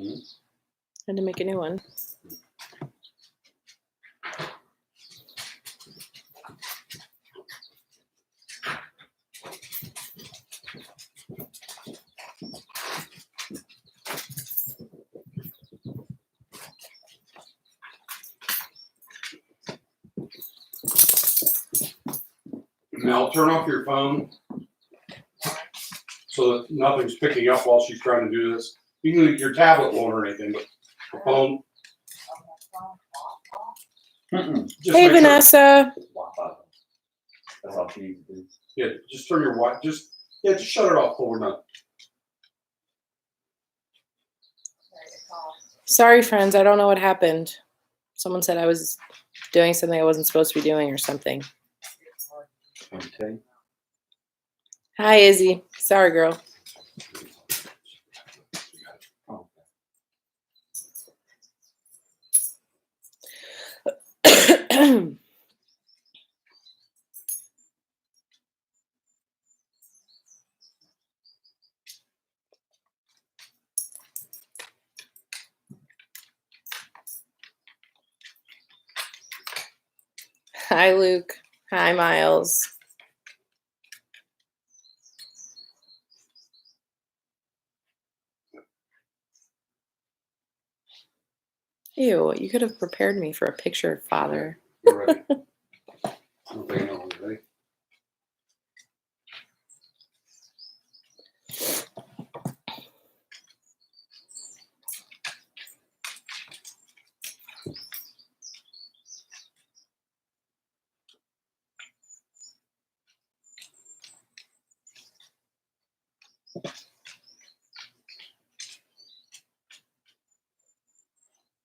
Mm-hmm. Had to make a new one. Mel, turn off your phone so that nothing's picking up while she's trying to do this. Your tablet won't or anything, but the phone. Hey, Vanessa. That's all she needs to do. Yeah, just turn your watch. Just shut it off before we're done. Sorry, friends. I don't know what happened. Someone said I was doing something I wasn't supposed to be doing or something. Okay. Hi, Izzy. Sorry, girl. Hi, Luke. Hi, Miles. Ew, you could have prepared me for a picture, Father. You're ready. Okay, no, we're ready.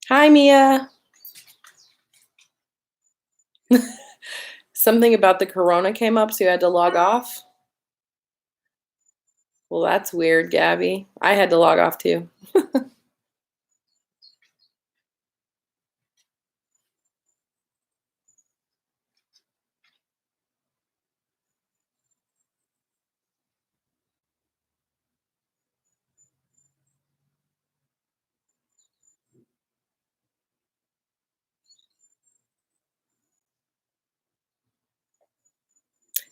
Hi, Mia. Something about the corona came up, so you had to log off? Well, that's weird, Gabby. I had to log off, too.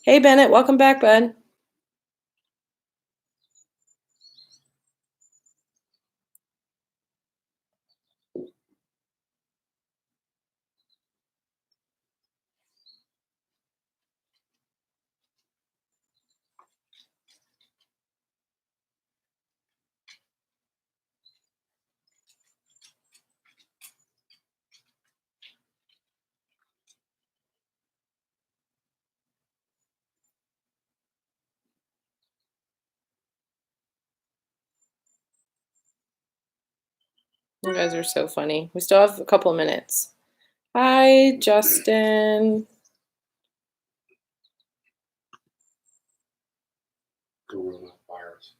Hey, Bennett. Welcome back, bud. You guys are so funny. We still have a couple of minutes. Hi, Justin. Coronavirus.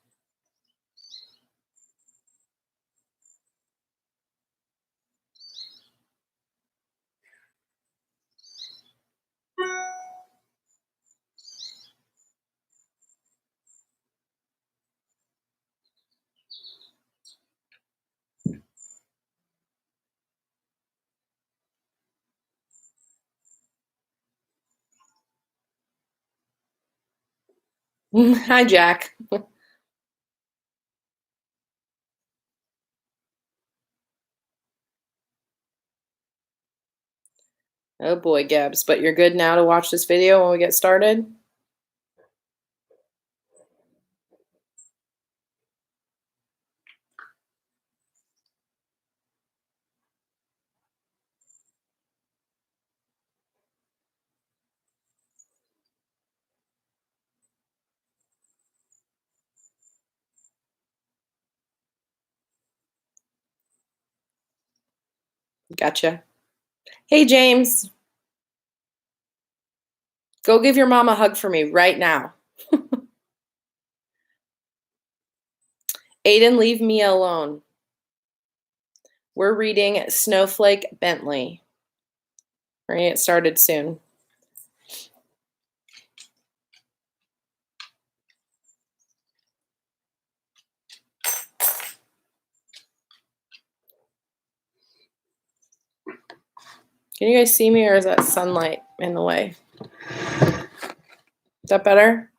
Hi, Jack. Oh boy, Gabs. But you're good now to watch this video when we get started? Gotcha. Hey, James. Go give your mom a hug for me right now. Aiden, leave me alone. We're reading Snowflake Bentley. We're going to get started soon. Can you guys see me, or is that sunlight in the way? Is that better?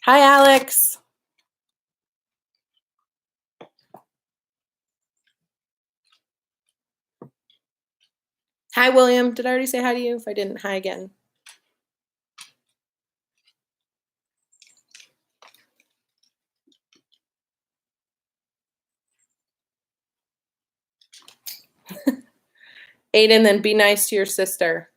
Hi, Alex. Hi, William. Did I already say hi to you? If I didn't, hi again. Aiden, then be nice to your sister.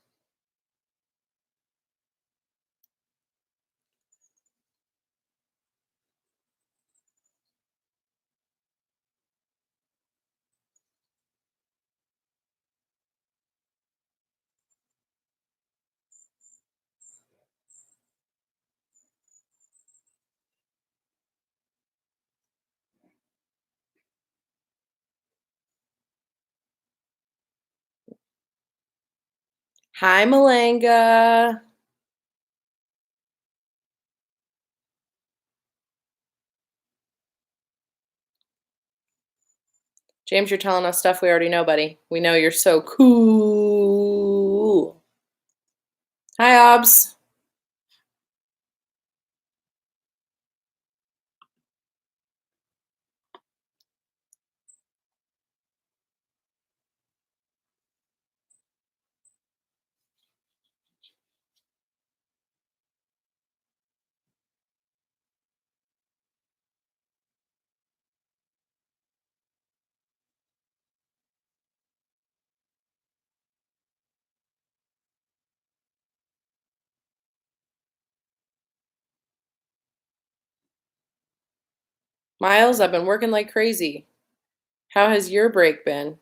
Hi, Malanga. James, you're telling us stuff we already know, buddy. We know you're so cool. Hi, Obs. Miles, I've been working like crazy. How has your break been?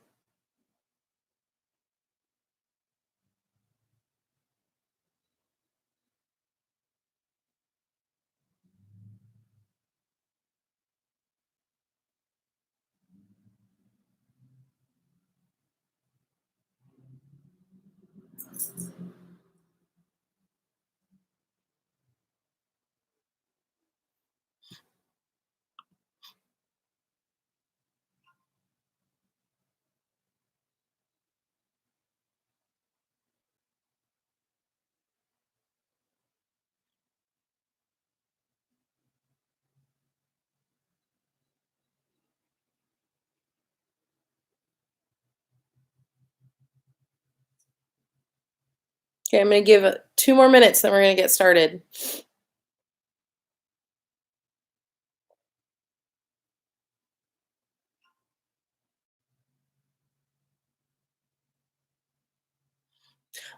Okay, I'm going to give it 2 more minutes, then we're going to get started.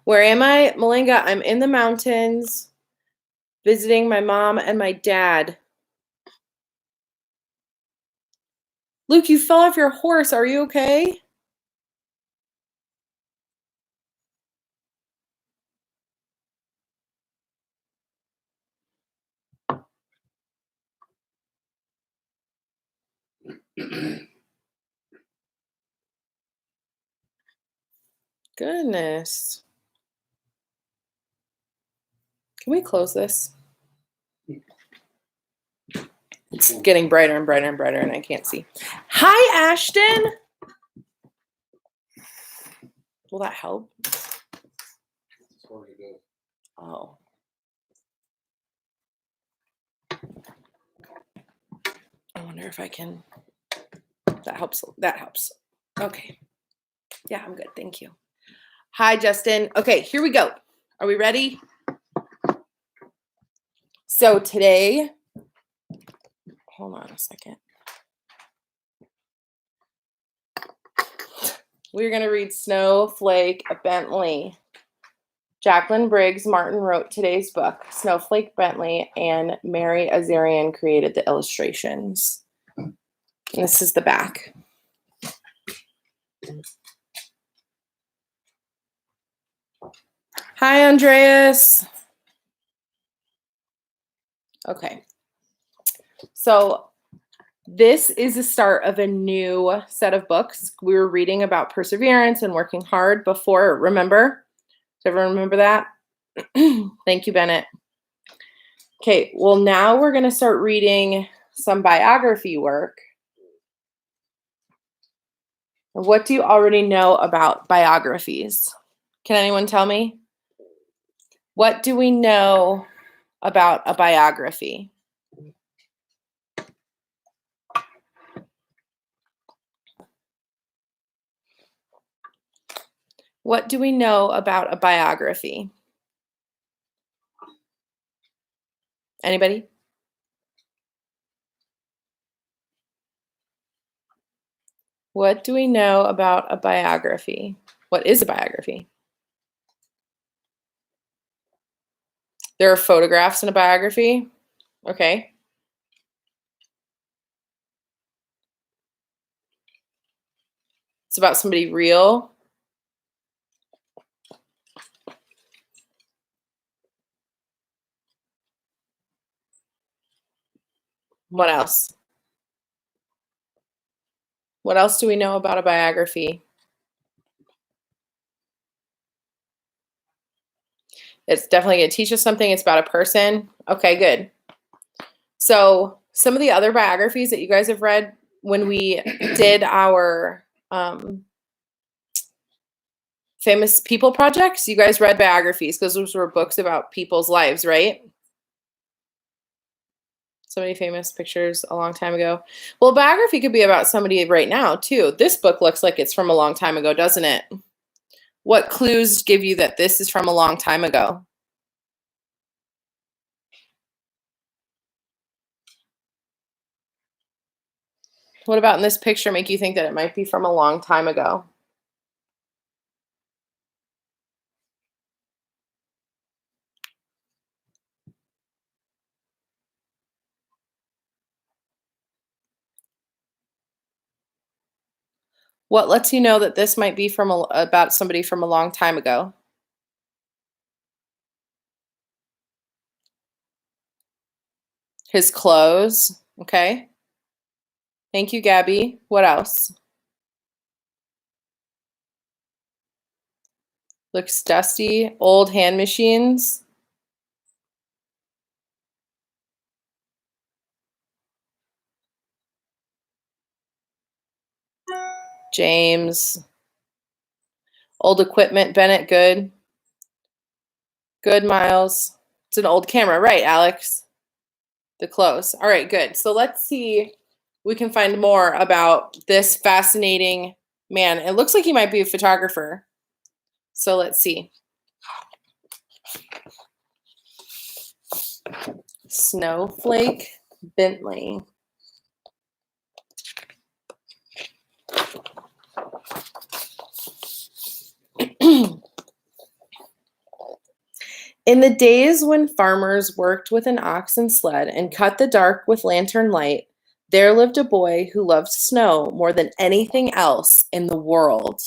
Where am I? Malanga, I'm in the mountains visiting my mom and my dad. Luke, you fell off your horse. Are you okay? Goodness. Can we close this? It's getting brighter and brighter and brighter, and I can't see. Hi, Ashton. Will that help? Oh. I wonder if I can. That helps. That helps. Okay. Yeah, I'm good. Thank you. Hi, Justin. Okay, here we go. Are we ready? So today, hold on a second. We're going to read Snowflake Bentley. Jacqueline Briggs Martin wrote today's book. Snowflake Bentley and Mary Azarian created the illustrations. And this is the back. Hi, Andreas. Okay. So this is the start of a new set of books. We were reading about perseverance and working hard before. Remember? Does everyone remember that? Thank you, Bennett. Okay, well, now we're going to start reading some biography work. What do you already know about biographies? Can anyone tell me? What do we know about a biography? What do we know about a biography? Anybody? What do we know about a biography? What is a biography? There are photographs in a biography. Okay. It's about somebody real. What else? What else do we know about a biography? It's definitely going to teach us something. It's about a person. Okay, good. So some of the other biographies that you guys have read when we did our famous people projects, you guys read biographies because those were books about people's lives, right? So many famous pictures a long time ago. Well, a biography could be about somebody right now, too. This book looks like it's from a long time ago, doesn't it? What clues give you that this is from a long time ago? What about in this picture make you think that it might be from a long time ago? What lets you know that this might be from about somebody from a long time ago? His clothes. Okay. Thank you, Gabby. What else? Looks dusty. Old hand machines. James. Old equipment. Bennett, good. Good, Miles. It's an old camera. Right, Alex? The clothes. All right, good. So let's see. We can find more about this fascinating man. It looks like he might be a photographer. So let's see. Snowflake Bentley. In the days when farmers worked with an ox and sled and cut the dark with lantern light, there lived a boy who loved snow more than anything else in the world.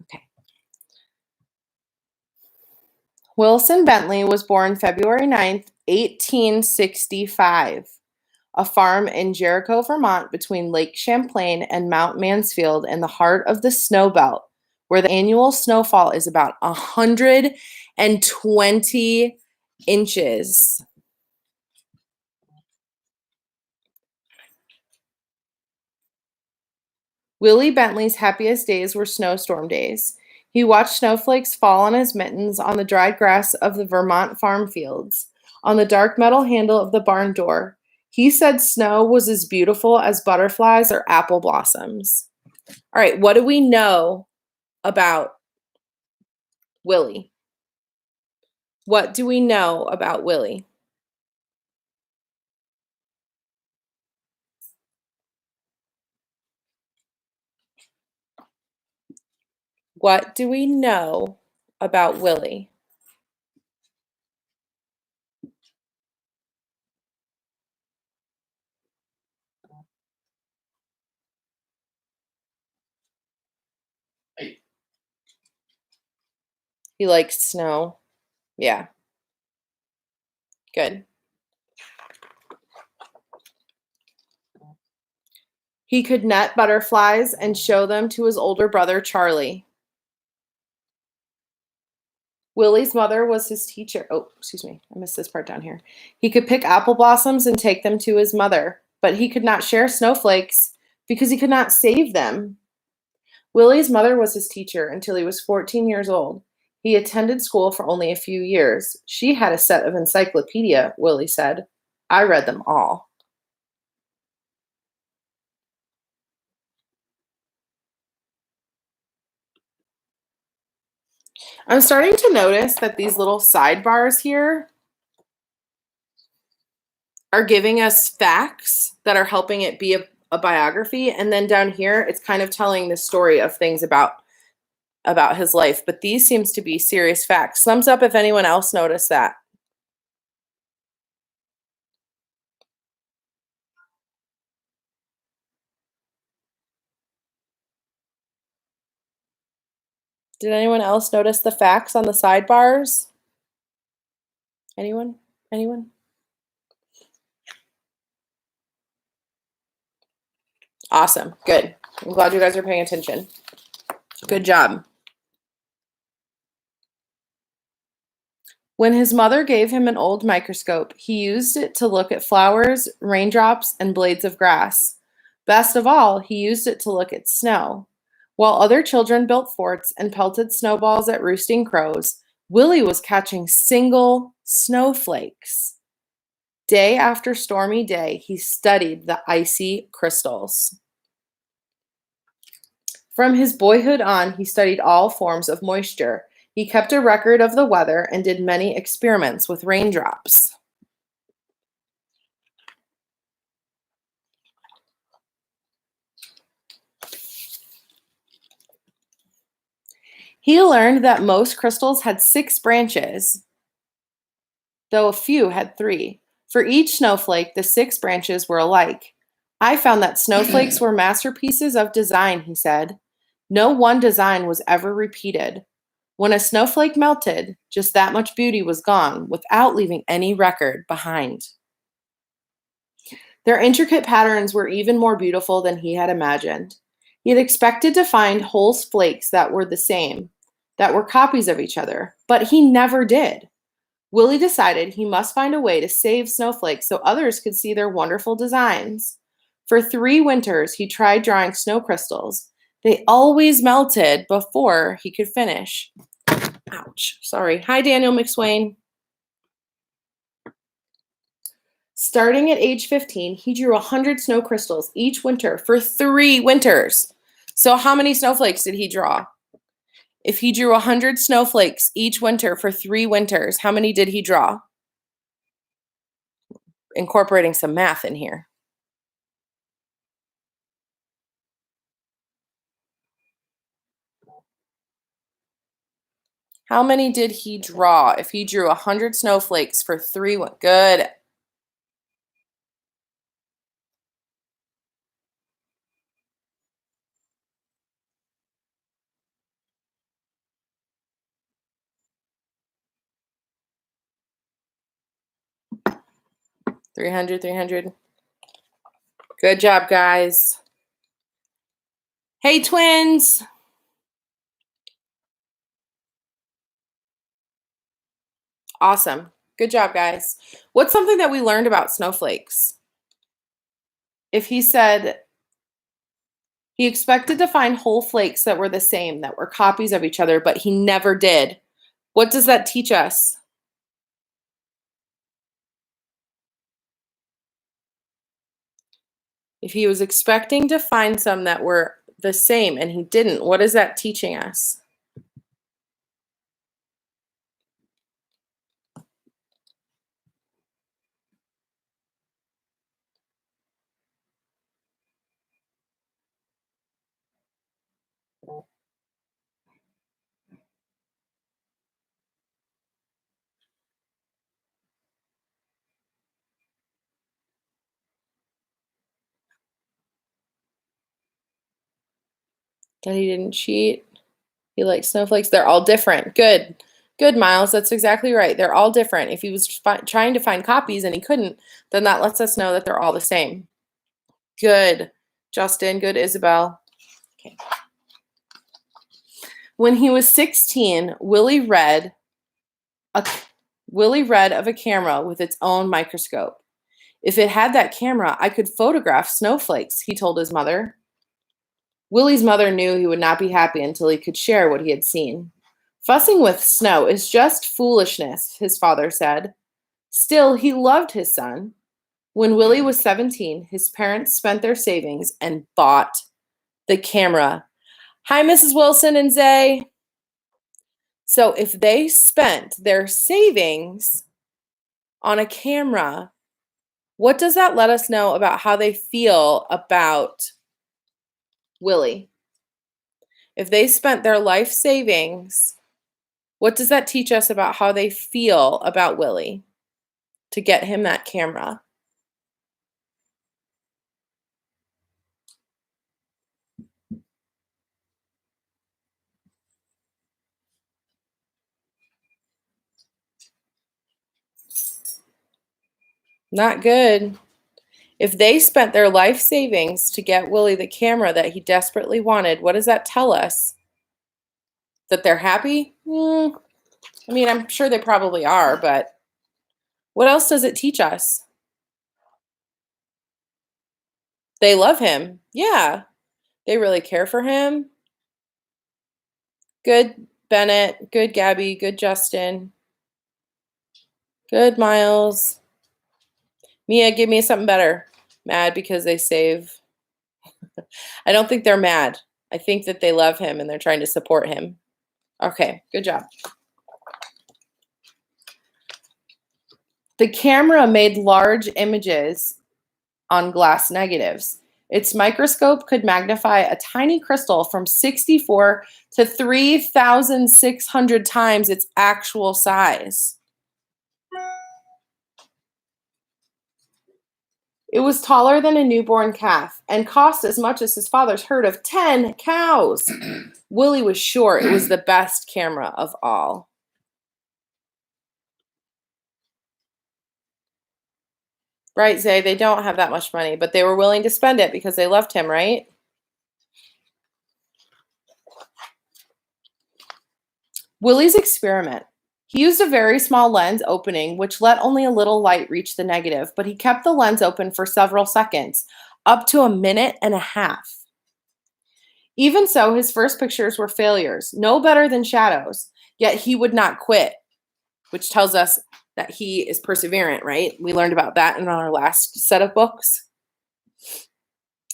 Okay. Wilson Bentley was born February 9th, 1865. A farm in Jericho, Vermont, between Lake Champlain and Mount Mansfield in the heart of the snow belt, where the annual snowfall is about 120 inches. Willie Bentley's happiest days were snowstorm days. He watched snowflakes fall on his mittens on the dried grass of the Vermont farm fields, on the dark metal handle of the barn door. He said snow was as beautiful as butterflies or apple blossoms. All right, what do we know about Willie? What do we know about Willie? What do we know about Willie? He likes snow. Yeah. Good. He could net butterflies and show them to his older brother, Charlie. Willie's mother was his teacher. Oh, excuse me. I missed this part down here. He could pick apple blossoms and take them to his mother, but he could not share snowflakes because he could not save them. Willie's mother was his teacher until he was 14 years old. He attended school for only a few years. She had a set of encyclopedia, Willie said. I read them all. I'm starting to notice that these little sidebars here are giving us facts that are helping it be a biography. And then down here, it's kind of telling the story of things about his life. But these seems to be serious facts. Thumbs up if anyone else noticed that. Did anyone else notice the facts on the sidebars? Anyone? Anyone? Awesome. Good. I'm glad you guys are paying attention. Good job. When his mother gave him an old microscope, he used it to look at flowers, raindrops, and blades of grass. Best of all, he used it to look at snow. While other children built forts and pelted snowballs at roosting crows, Willie was catching single snowflakes. Day after stormy day, he studied the icy crystals. From his boyhood on, he studied all forms of moisture. He kept a record of the weather and did many experiments with raindrops. He learned that most crystals had 6 branches, though a few had 3. For each snowflake, the 6 branches were alike. I found that snowflakes were masterpieces of design, he said. No one design was ever repeated. When a snowflake melted, just that much beauty was gone without leaving any record behind. Their intricate patterns were even more beautiful than he had imagined. He had expected to find whole flakes that were the same, that were copies of each other, but he never did. Willie decided he must find a way to save snowflakes so others could see their wonderful designs. For 3 winters, he tried drawing snow crystals. They always melted before he could finish. Ouch. Sorry. Hi, Daniel McSwain. Starting at age 15, he drew 100 snow crystals each winter for 3 winters. So how many snowflakes did he draw? If he drew 100 snowflakes each winter for 3 winters, how many did he draw? Incorporating some math in here. How many did he draw if he drew 100 snowflakes for 3? Good. $300. Good job, guys. Hey, twins. Awesome. Good job, guys. What's something that we learned about snowflakes? If he said he expected to find whole flakes that were the same, that were copies of each other, but he never did. What does that teach us? If he was expecting to find some that were the same and he didn't, what is that teaching us? That he didn't cheat. He likes snowflakes. They're all different. Good. Good, Miles. That's exactly right. They're all different. If he was trying to find copies and he couldn't, then that lets us know that they're all the same. Good, Justin. Good, Isabel. Okay. When he was 16, Willie read Willie read of a camera with its own microscope. If it had that camera, I could photograph snowflakes, he told his mother. Willie's mother knew he would not be happy until he could share what he had seen. Fussing with snow is just foolishness, his father said. Still, he loved his son. When Willie was 17, his parents spent their savings and bought the camera. Hi, Mrs. Wilson and Zay. So if they spent their savings on a camera, what does that let us know about how they feel about Willie? If they spent their life savings, what does that teach us about how they feel about Willie to get him that camera? Not good. If they spent their life savings to get Willie the camera that he desperately wanted, what does that tell us? That they're happy? I mean, I'm sure they probably are, but what else does it teach us? They love him. Yeah. They really care for him. Good, Bennett. Good, Gabby. Good, Justin. Good, Miles. Mia, give me something better. Mad because they save. I don't think they're mad. I think that they love him and they're trying to support him. Okay, good job. The camera made large images on glass negatives. Its microscope could magnify a tiny crystal from 64 to 3,600 times its actual size. It was taller than a newborn calf and cost as much as his father's herd of 10 cows. Willie was sure it was the best camera of all. Right, Zay, they don't have that much money, but they were willing to spend it because they loved him, right? Willie's experiment. He used a very small lens opening, which let only a little light reach the negative, but he kept the lens open for several seconds, up to a minute and a half. Even so, his first pictures were failures, no better than shadows, yet he would not quit, which tells us that he is perseverant, right? We learned about that in our last set of books.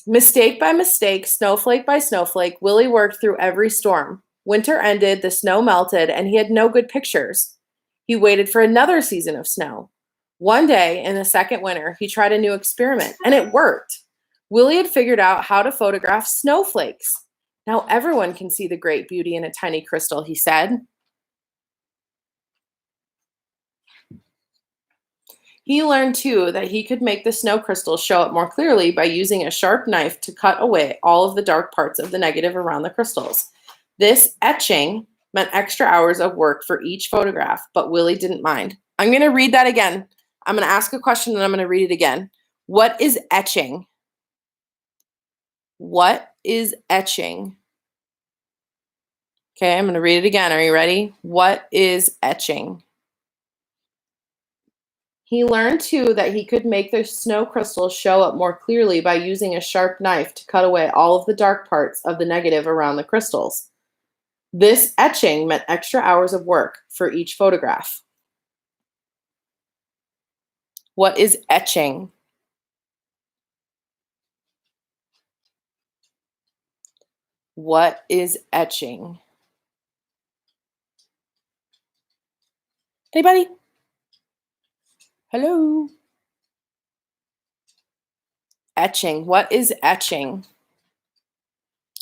Mistake by mistake, snowflake by snowflake, Willie worked through every storm. Winter ended, the snow melted, and he had no good pictures. He waited for another season of snow. One day, in the second winter, he tried a new experiment, and it worked. Willie had figured out how to photograph snowflakes. Now everyone can see the great beauty in a tiny crystal, he said. He learned, too, that he could make the snow crystals show up more clearly by using a sharp knife to cut away all of the dark parts of the negative around the crystals. This etching meant extra hours of work for each photograph, but Willie didn't mind. I'm going to read that again. I'm going to ask a question and I'm going to read it again. What is etching? What is etching? Okay, I'm going to read it again. Are you ready? What is etching? He learned, too, that he could make the snow crystals show up more clearly by using a sharp knife to cut away all of the dark parts of the negative around the crystals. This etching meant extra hours of work for each photograph. What is etching? What is etching? Anybody? Hello? Etching. What is etching?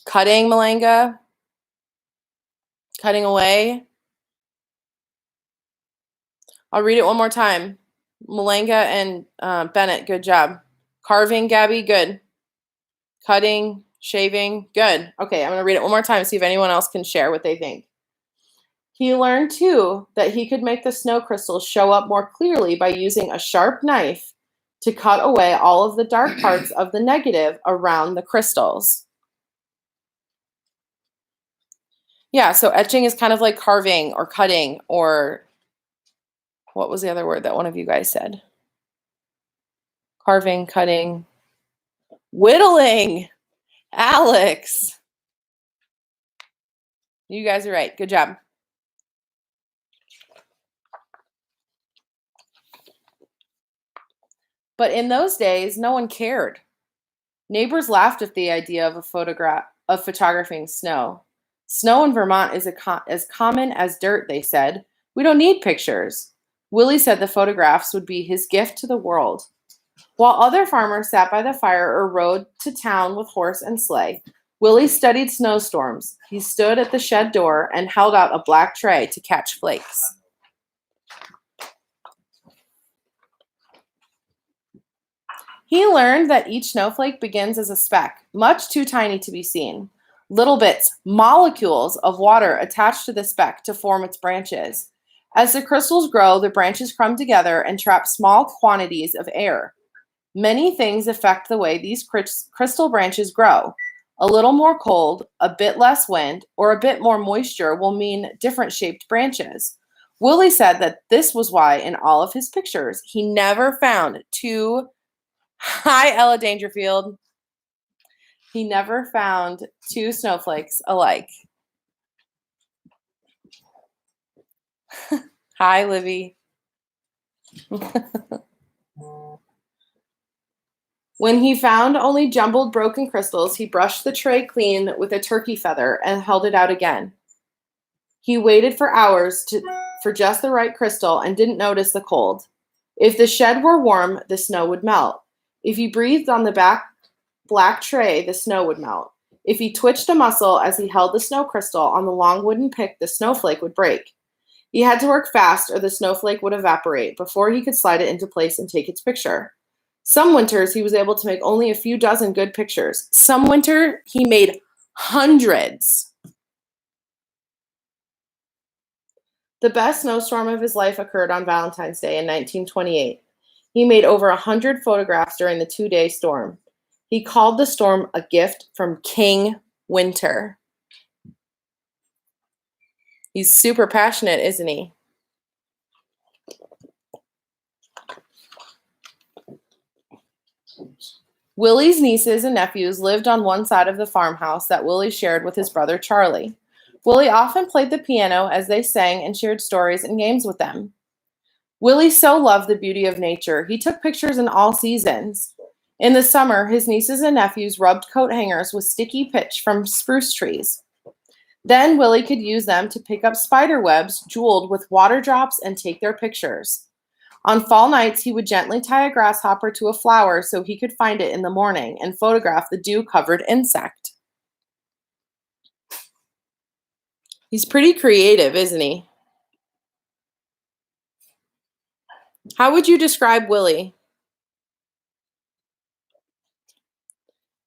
Cutting, Malanga? Cutting away? I'll read it one more time. Malanga and Bennett, good job. Carving, Gabby, good. Cutting, shaving, good. Okay, I'm going to read it one more time and see if anyone else can share what they think. He learned, too, that he could make the snow crystals show up more clearly by using a sharp knife to cut away all of the dark parts of the negative around the crystals. Yeah, so etching is kind of like carving or cutting or What was the other word that one of you guys said? Carving, cutting, whittling. Alex. You guys are right. Good job. But in those days, no one cared. Neighbors laughed at the idea of photographing snow. Snow in Vermont is as common as dirt, they said. We don't need pictures. Willie said the photographs would be his gift to the world. While other farmers sat by the fire or rode to town with horse and sleigh, Willie studied snowstorms. He stood at the shed door and held out a black tray to catch flakes. He learned that each snowflake begins as a speck, much too tiny to be seen. Little bits, molecules of water attached to the speck to form its branches. As the crystals grow, the branches crumb together and trap small quantities of air. Many things affect the way these crystal branches grow. A little more cold, a bit less wind, or a bit more moisture will mean different shaped branches. Willie said that this was why in all of his pictures, he never found two Hi, Ella Dangerfield. He never found two snowflakes alike. Hi, Livy. When he found only jumbled broken crystals, he brushed the tray clean with a turkey feather and held it out again. He waited for hours for just the right crystal and didn't notice the cold. If the shed were warm, the snow would melt. If he breathed on the black tray, the snow would melt. If he twitched a muscle as he held the snow crystal on the long wooden pick, the snowflake would break. He had to work fast or the snowflake would evaporate before he could slide it into place and take its picture. Some winters, he was able to make only a few dozen good pictures. Some winter, he made hundreds. The best snowstorm of his life occurred on Valentine's Day in 1928. He made over 100 photographs during the 2-day storm. He called the storm a gift from King Winter. He's super passionate, isn't he? Willie's nieces and nephews lived on one side of the farmhouse that Willie shared with his brother Charlie. Willie often played the piano as they sang and shared stories and games with them. Willie so loved the beauty of nature, he took pictures in all seasons. In the summer, his nieces and nephews rubbed coat hangers with sticky pitch from spruce trees. Then Willie could use them to pick up spider webs jeweled with water drops and take their pictures. On fall nights, he would gently tie a grasshopper to a flower so he could find it in the morning and photograph the dew-covered insect. He's pretty creative, isn't he? How would you describe Willie?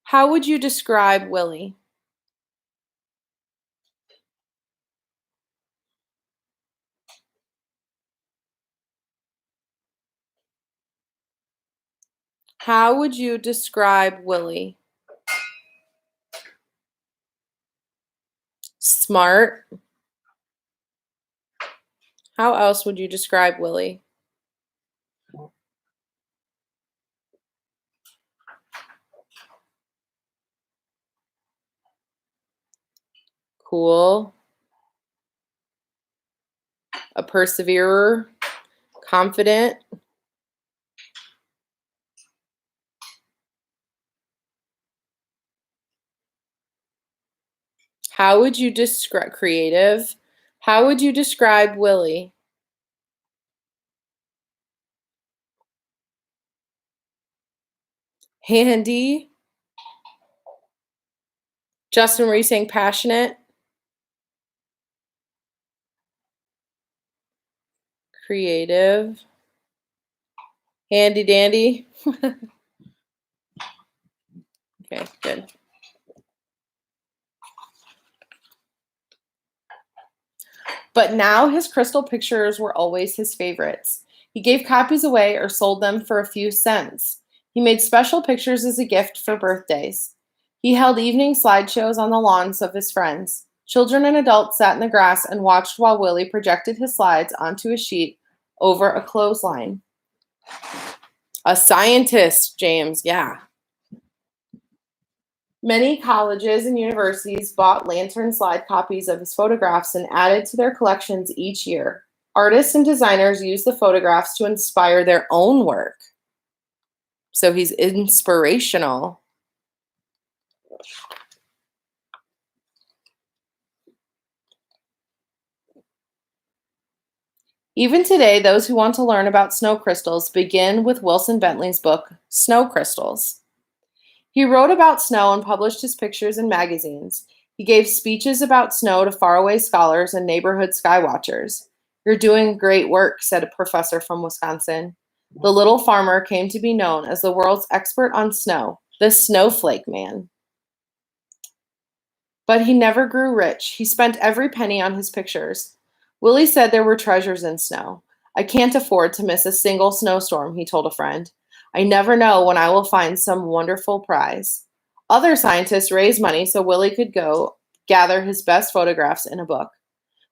How would you describe Willie? How would you describe Willie? Smart. How else would you describe Willie? Cool. A perseverer. Confident. How would you describe creative? How would you describe Willie? Handy. Justin, were you saying passionate? Creative. Handy dandy. Okay, good. But now his crystal pictures were always his favorites. He gave copies away or sold them for a few cents. He made special pictures as a gift for birthdays. He held evening slideshows on the lawns of his friends. Children and adults sat in the grass and watched while Willie projected his slides onto a sheet over a clothesline. A scientist, James, yeah. Many colleges and universities bought lantern slide copies of his photographs and added to their collections each year. Artists and designers used the photographs to inspire their own work. So he's inspirational. Even today, those who want to learn about snow crystals begin with Wilson Bentley's book, Snow Crystals. He wrote about snow and published his pictures in magazines. He gave speeches about snow to faraway scholars and neighborhood skywatchers. "You're doing great work," said a professor from Wisconsin. The little farmer came to be known as the world's expert on snow, the Snowflake Man. But he never grew rich. He spent every penny on his pictures. Willie said there were treasures in snow. "I can't afford to miss a single snowstorm," he told a friend. "I never know when I will find some wonderful prize." Other scientists raised money so Willie could go gather his best photographs in a book.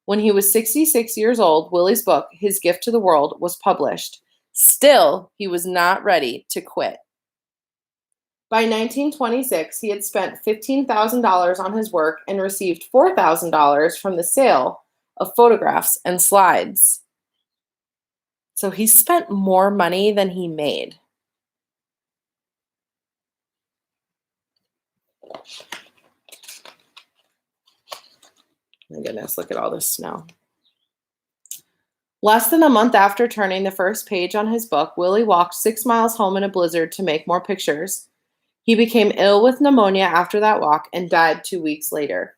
When he was 66 years old, Willie's book, His Gift to the World, was published. Still, he was not ready to quit. By 1926, he had spent $15,000 on his work and received $4,000 from the sale of photographs and slides. So he spent more money than he made. My goodness, look at all this snow. Less than a month after turning the first page on his book, Willie walked 6 miles home in a blizzard to make more pictures. He became ill with pneumonia after that walk and died 2 weeks later.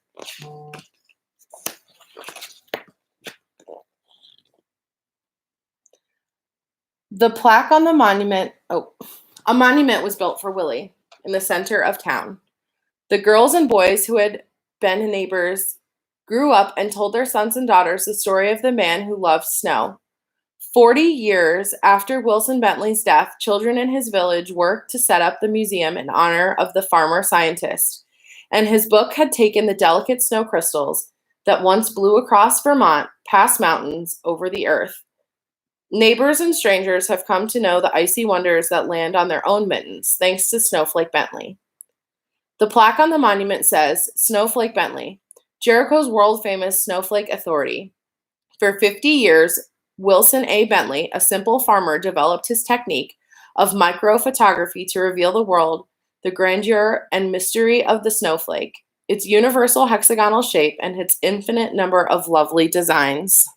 The plaque on the monument, a monument was built for Willie in the center of town. The girls and boys who had been neighbors grew up and told their sons and daughters the story of the man who loved snow. 40 years after Wilson Bentley's death, children in his village worked to set up the museum in honor of the farmer scientist, and his book had taken the delicate snow crystals that once blew across Vermont, past mountains, over the earth. Neighbors and strangers have come to know the icy wonders that land on their own mittens, thanks to Snowflake Bentley. The plaque on the monument says, "Snowflake Bentley, Jericho's world-famous snowflake authority." For 50 years, Wilson A. Bentley, a simple farmer, developed his technique of microphotography to reveal the world, the grandeur and mystery of the snowflake, its universal hexagonal shape, and its infinite number of lovely designs.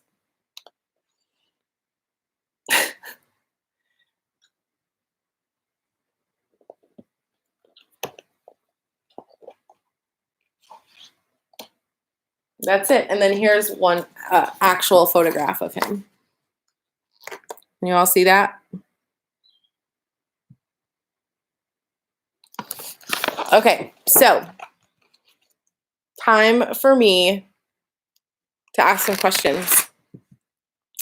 That's it. And then here's one actual photograph of him. Can you all see that? Okay, so time for me to ask some questions.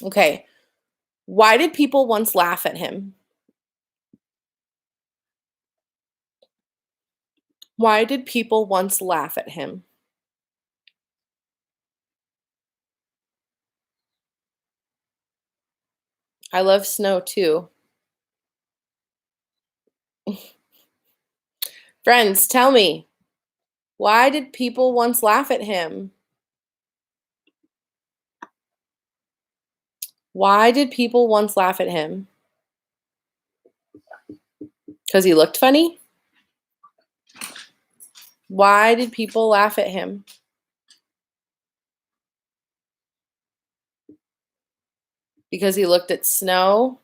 Okay, why did people once laugh at him? Why did people once laugh at him? I love snow too. Friends, tell me, why did people once laugh at him? Why did people once laugh at him? Because he looked funny? Why did people laugh at him? Because he looked at snow?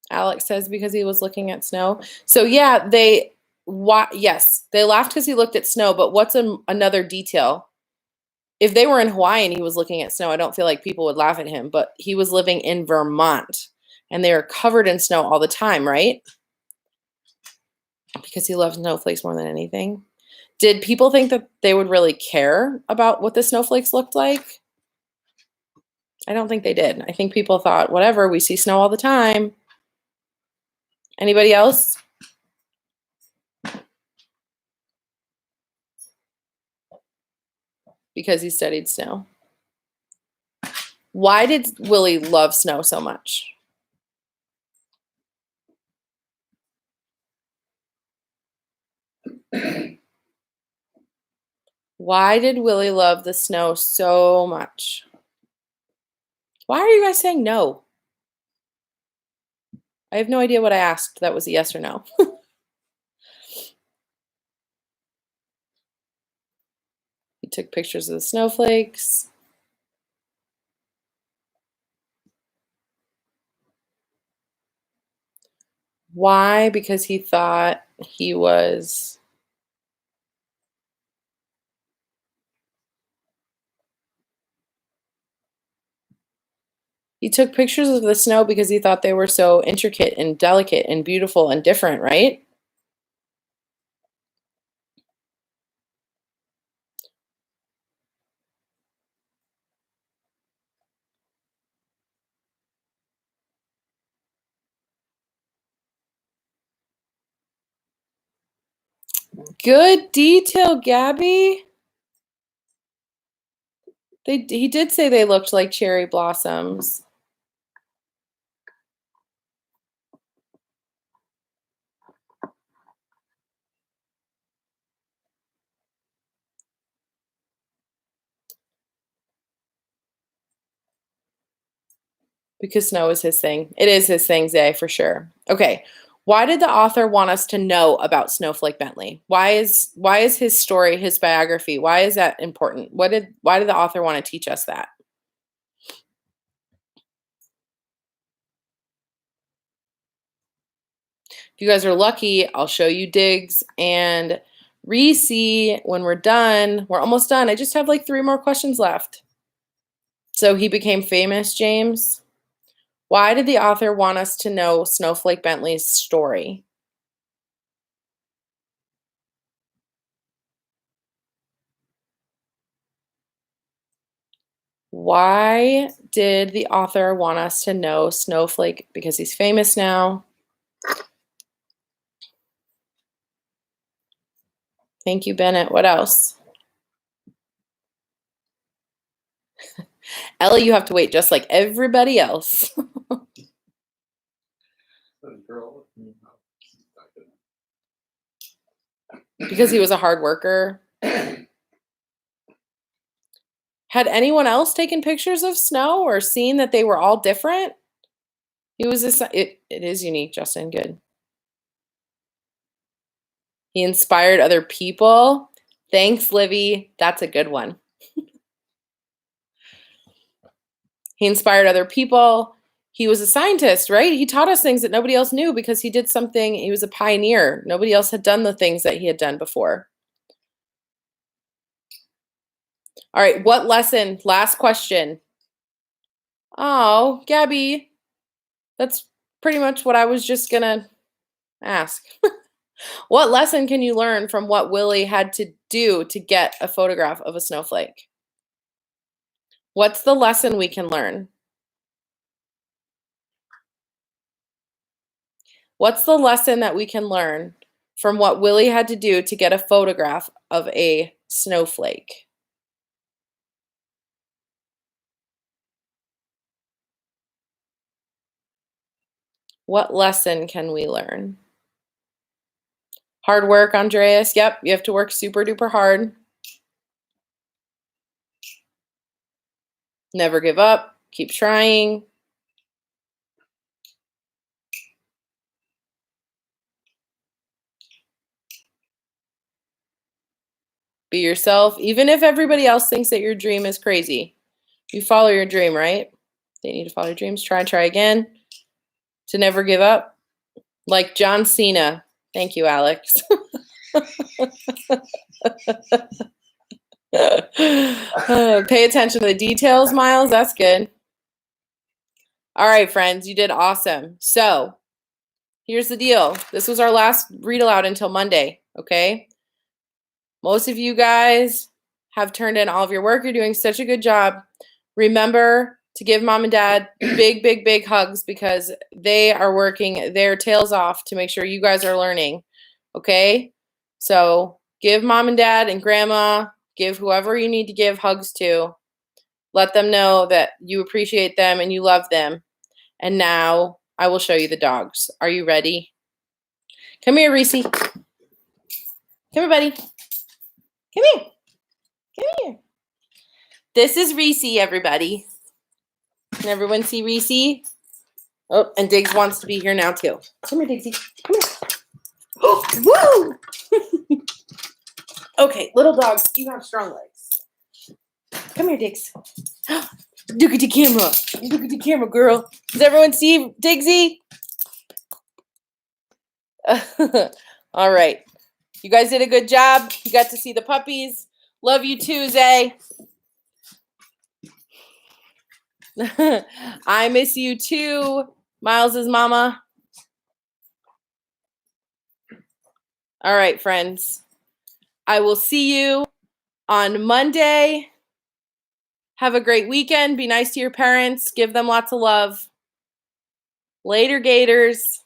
Alex says because he was looking at snow. So yeah, yes, they laughed because he looked at snow, but what's another detail? If they were in Hawaii and he was looking at snow, I don't feel like people would laugh at him, but he was living in Vermont and they are covered in snow all the time, right? Because he loves snowflakes more than anything. Did people think that they would really care about what the snowflakes looked like? I don't think they did. I think people thought, whatever, we see snow all the time. Anybody else? Because he studied snow. Why did Willie love snow so much? Why did Willie love the snow so much? Why are you guys saying no? I have no idea what I asked. That was a yes or no. He took pictures of the snowflakes. Why? Because he thought he was... He took pictures of the snow because he thought they were so intricate and delicate and beautiful and different, right? Good detail, Gabby. He did say they looked like cherry blossoms. Because snow is his thing. It is his thing, Zay, for sure. Okay. Why did the author want us to know about Snowflake Bentley? Why is his story, his biography, why is that important? Why did the author want to teach us that? If you guys are lucky, I'll show you Diggs and Reese when we're done. We're almost done. I just have like 3 more questions left. So he became famous, James. Why did the author want us to know Snowflake Bentley's story? Why did the author want us to know Snowflake? Because he's famous now. Thank you, Bennett. What else? Ellie, you have to wait just like everybody else. Because he was a hard worker. Had anyone else taken pictures of snow or seen that they were all different? It is unique, Justin. Good. He inspired other people. Thanks, Livy. That's a good one. He inspired other people. He was a scientist, right? He taught us things that nobody else knew because he did something. He was a pioneer. Nobody else had done the things that he had done before. All right, what lesson? Last question. Oh, Gabby, that's pretty much what I was just going to ask. What lesson can you learn from what Willie had to do to get a photograph of a snowflake? What's the lesson we can learn? What's the lesson that we can learn from what Willie had to do to get a photograph of a snowflake? What lesson can we learn? Hard work, Andreas. Yep, you have to work super duper hard. Never give up. Keep trying. Be yourself. Even if everybody else thinks that your dream is crazy, you follow your dream, right? They need to follow your dreams. Try again. To never give up. Like John Cena. Thank you, Alex. Pay attention to the details, Miles. That's good. All right, friends, you did awesome. So here's the deal. This was our last read aloud until Monday, okay? Most of you guys have turned in all of your work. You're doing such a good job. Remember to give mom and dad big, big, big hugs because they are working their tails off to make sure you guys are learning, okay? So give mom and dad and grandma, give whoever you need to give hugs to. Let them know that you appreciate them and you love them. And now I will show you the dogs. Are you ready? Come here, Reese. Come here, buddy. Come here. Come here. This is Reese, everybody. Can everyone see Reese? Oh, and Diggs wants to be here now, too. Come here, Diggsy. Come here. Oh, woo! Okay, little dogs, you have strong legs. Come here, Diggs. Look at the camera. Look at the camera, girl. Does everyone see Diggsy? All right. You guys did a good job. You got to see the puppies. Love you too, Zay. I miss you too, Miles's mama. All right, friends. I will see you on Monday. Have a great weekend. Be nice to your parents. Give them lots of love. Later, Gators.